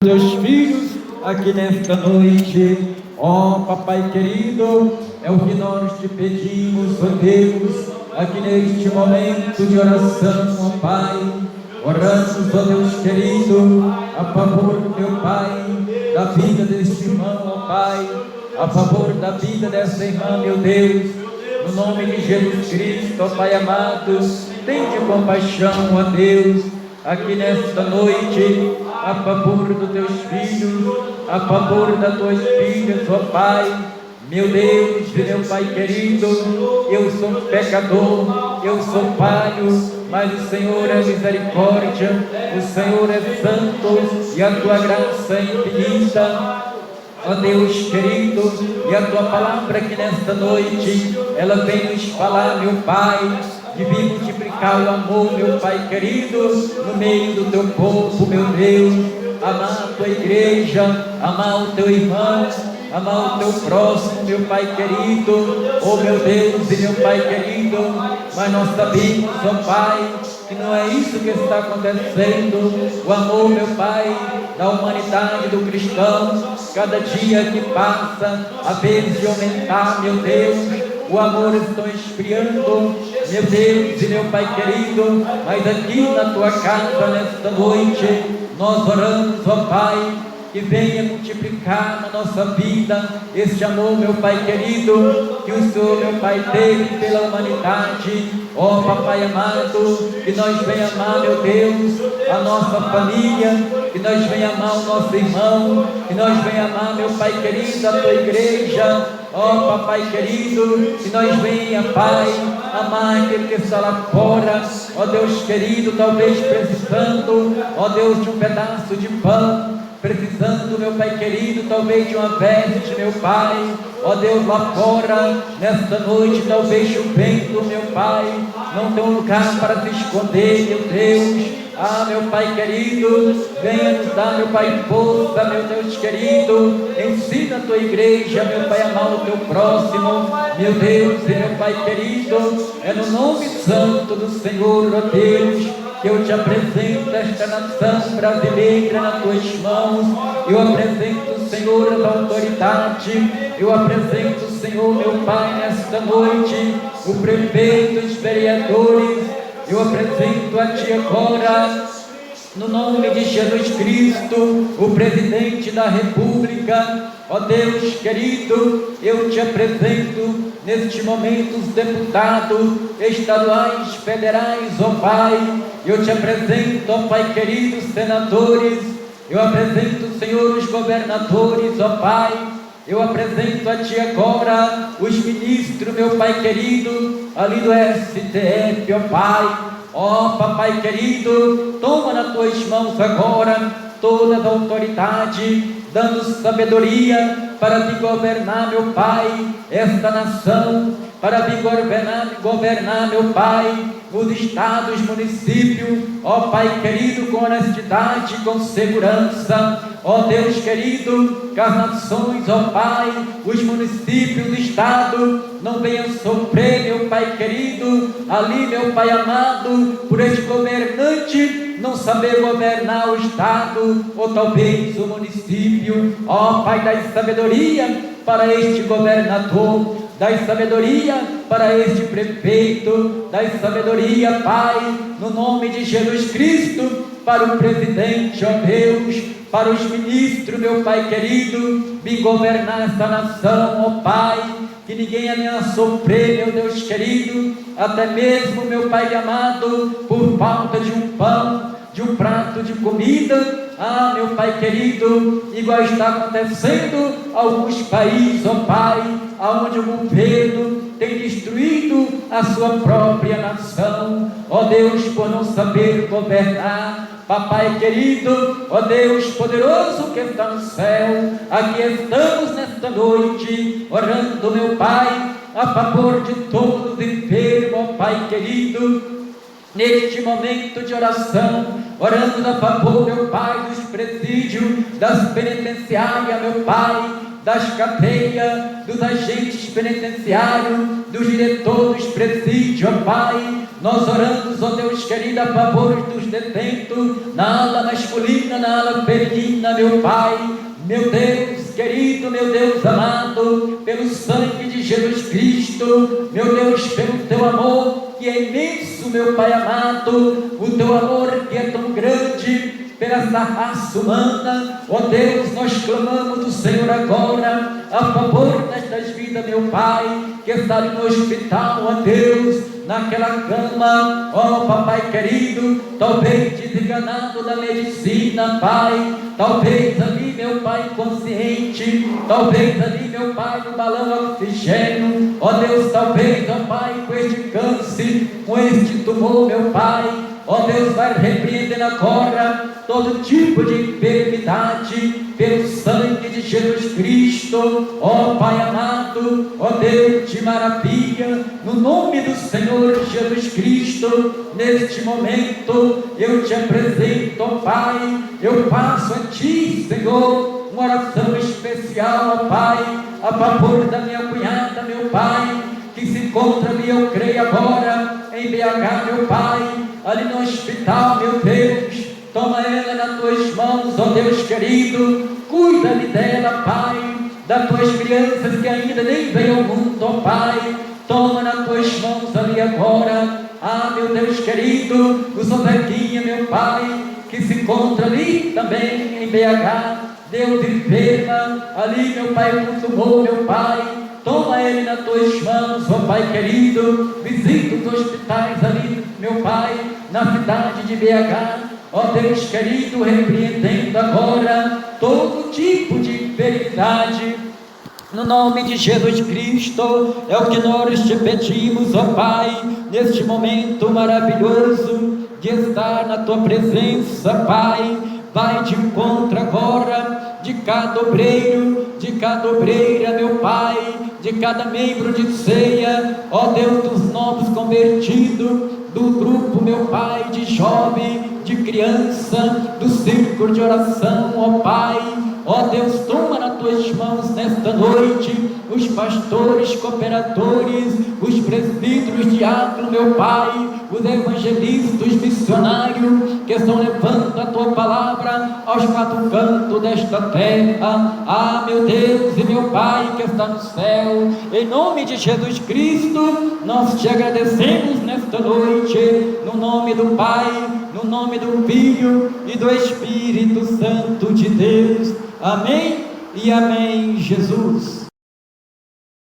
Teus filhos aqui nesta noite, ó Papai querido, é o que nós te pedimos, ó Deus, aqui neste momento de oração, ó Pai, oramos, ó Deus querido, a favor, meu Pai, da vida deste irmão, ó Pai, a favor da vida dessa irmã, meu Deus, no nome de Jesus Cristo, ó Pai amado, tende compaixão, ó Deus, aqui nesta noite, a favor dos teus filhos, a favor das tuas filhas, ó Pai, meu Deus e meu Pai querido, eu sou pecador, eu sou falho, mas o Senhor é misericórdia, o Senhor é santo e a tua graça é infinita. Ó Deus querido, e a tua palavra aqui nesta noite, ela vem nos falar, meu Pai, de vir multiplicar o amor, meu Pai querido, no meio do teu povo, meu Deus, amar a tua igreja, amar o teu irmão, amar o teu próximo, meu Pai querido, oh meu Deus e meu Pai querido, mas nós sabemos, ó Pai, que não é isso que está acontecendo, o amor, meu Pai, da humanidade do cristão, cada dia que passa, a vez de aumentar, meu Deus, o amor está esfriando, meu Deus e meu Pai querido, mas aqui na tua casa, nesta noite, nós oramos, ó Pai, que venha multiplicar na nossa vida este amor, meu Pai querido, que o Senhor, meu Pai, teve pela humanidade, ó Papai amado, que nós venha amar, meu Deus, a nossa família, que nós venha amar o nosso irmão, que nós venha amar, meu Pai querido, a tua igreja, ó Papai querido, que nós venha, Pai, amar aquele que está lá fora, ó Deus querido, talvez precisando, ó Deus, de um pedaço de pão, precisando, meu Pai querido, talvez de uma veste, meu Pai, ó Deus, lá fora, nesta noite, talvez chovendo, meu Pai, não tem um lugar para se esconder, meu Deus. Ah, meu Pai querido, venha nos dar, meu Pai, força, meu Deus querido, ensina a tua igreja, meu Pai, a amar o teu próximo, meu Deus e meu Pai querido, é no nome santo do Senhor, ó Deus, que eu te apresento esta nação brasileira nas tuas mãos, eu apresento, Senhor, as autoridades, eu apresento, Senhor, meu Pai, nesta noite, o prefeito, os vereadores, eu apresento a Ti agora, no nome de Jesus Cristo, o presidente da República, ó Deus querido, eu te apresento neste momento os deputados estaduais, federais, ó Pai, eu te apresento, ó Pai querido, os senadores, eu apresento, Senhor, os governadores, ó Pai, eu apresento a Ti agora os ministros, meu Pai querido, ali do STF, ó Pai, ó Papai querido, toma nas Tuas mãos agora toda a autoridade, dando sabedoria para Te governar, meu Pai, esta nação, para Te governar, meu Pai, os estados, municípios, ó Pai querido, com honestidade, com segurança, ó Deus querido, que as nações, ó Pai, os municípios, o estado, não venham sofrer, meu Pai querido, ali, meu Pai amado, por este governante não saber governar o estado, ou talvez o município, ó Pai, dai sabedoria para este governador, dai sabedoria para este prefeito, dai sabedoria, Pai, no nome de Jesus Cristo, para o presidente, ó Deus, para os ministros, meu Pai querido, vim governar esta nação, ó Pai, que ninguém venha sofrer, meu Deus querido, até mesmo, meu Pai amado, por falta de um pão, de um prato de comida, ah, meu Pai querido, igual está acontecendo em alguns países, ó Pai, aonde o governo tem destruído a sua própria nação, ó Deus, por não saber governar. Papai querido, ó Deus poderoso que está no céu, aqui estamos nesta noite, orando, meu Pai, a favor de todos os enfermos, ó Pai querido, neste momento de oração, orando a favor, meu Pai, dos presídios, das penitenciárias, meu Pai, das cadeias, dos agentes penitenciários, dos diretores, presídio, ó Pai. Nós oramos, ó Deus querido, a favor dos detentos, na ala masculina, na ala feminina, meu Pai. Meu Deus querido, meu Deus amado, pelo sangue de Jesus Cristo, meu Deus, pelo teu amor que é imenso, meu Pai amado, o teu amor que é tão grande pela essa raça humana, ó Deus, nós clamamos do Senhor agora, a favor destas vidas, meu Pai, que está ali no hospital, ó Deus, naquela cama, ó Papai querido, talvez desenganado da medicina, Pai, talvez ali, meu Pai, inconsciente, talvez ali, meu Pai, no balão de oxigênio, ó Deus, talvez, ó Pai, com este câncer, com este tumor, meu Pai, ó Deus, vai repreendendo agora todo tipo de enfermidade, pelo sangue de Jesus Cristo, ó Pai amado, ó Deus de maravilha, no nome do Senhor Jesus Cristo, neste momento, eu te apresento, ó Pai, eu faço a Ti, Senhor, uma oração especial, ó Pai, a favor da minha cunhada, meu Pai, que se encontra ali, eu creio agora, em BH, meu Pai, ali no hospital, meu Deus, toma ela nas tuas mãos, ó Deus querido, cuida-lhe dela, Pai, das tuas crianças que ainda nem veio ao mundo, ó Pai, toma nas tuas mãos ali agora, meu Deus querido, o Sobequinha, meu Pai, que se encontra ali também em BH, Deus enferma, ali, meu Pai, com tumor, meu Pai, toma ele nas tuas mãos, ó Pai querido, visita os hospitais ali, meu Pai, na cidade de BH, ó Deus querido, repreendendo agora todo tipo de enfermidade, no nome de Jesus Cristo, é o que nós te pedimos, ó Pai, neste momento maravilhoso de estar na tua presença, Pai, vai de encontro agora de cada obreiro, de cada obreira, meu Pai, de cada membro de ceia, ó Deus dos novos convertidos, do grupo, meu Pai, de jovem, de criança, do círculo de oração, ó Pai, ó Deus, toma nas tuas mãos nesta noite, os pastores, cooperadores, os presbíteros, diáconos, meu Pai, os evangelistas, os missionários, que estão levando a tua palavra aos quatro cantos desta terra, meu Deus e meu Pai que está no céu, em nome de Jesus Cristo, nós te agradecemos nesta noite, no nome do Pai, no nome do Filho e do Espírito Santo de Deus, amém e amém, Jesus.